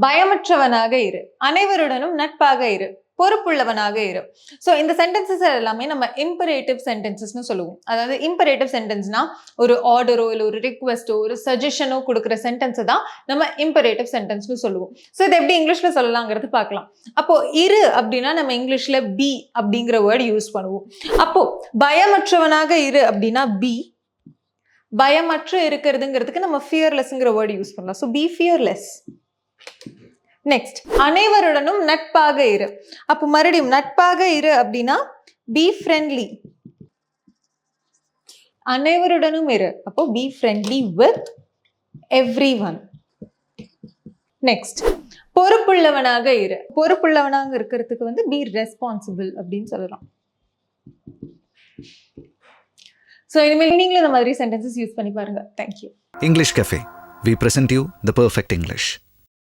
பயமற்றவனாக இரு, அனைவருடனும் நட்பாக இரு, பொறுப்புள்ளவனாக இரு. ஸோ இந்த சென்டென்சஸ் எல்லாமே நம்ம இம்பரேட்டிவ் சென்டென்சஸ்னு சொல்லுவோம். அதாவது இம்பரேட்டிவ் சென்டென்ஸ்னா ஒரு ஆர்டரோ இல்லை ஒரு ரிக்வெஸ்டோ ஒரு சஜஷனோ கொடுக்குற சென்டென்ஸை தான் நம்ம இம்பரேட்டிவ் சென்டென்ஸ்னு சொல்லுவோம். ஸோ இதை எப்படி இங்கிலீஷ்ல சொல்லலாங்கிறது பார்க்கலாம். அப்போ இரு அப்படின்னா நம்ம இங்கிலீஷ்ல பி அப்படிங்கிற வேர்டு யூஸ் பண்ணுவோம். அப்போ பயமற்றவனாக இரு அப்படின்னா பி, பயமற்று இருக்கிறதுங்கிறதுக்கு நம்ம ஃபியர்லெஸ்ங்கிற வேர்டு யூஸ் பண்ணலாம். So be fearless. நெக்ஸ்ட், அனைவருடனும் நட்பாக இரு. அப்போ மறுபடியும் நட்பாக இரு அப்படின்னா பி ஃப்ரெண்ட்லி. அனைவருடனும் இரு, அப்போ be friendly with everyone. Next, பொறுப்புள்ளவனாக இரு. பொறுப்புள்ளவனாக இருக்கிறதுக்கு வந்து பி ரெஸ்பான்சிபிள் அப்படின்னு சொல்லலாம். ஸோ இனிமேல் நீங்களும் இந்த மாதிரி சென்டென்சஸ் யூஸ் பண்ணி பாருங்க. Thank you. English Cafe. We present you the perfect English.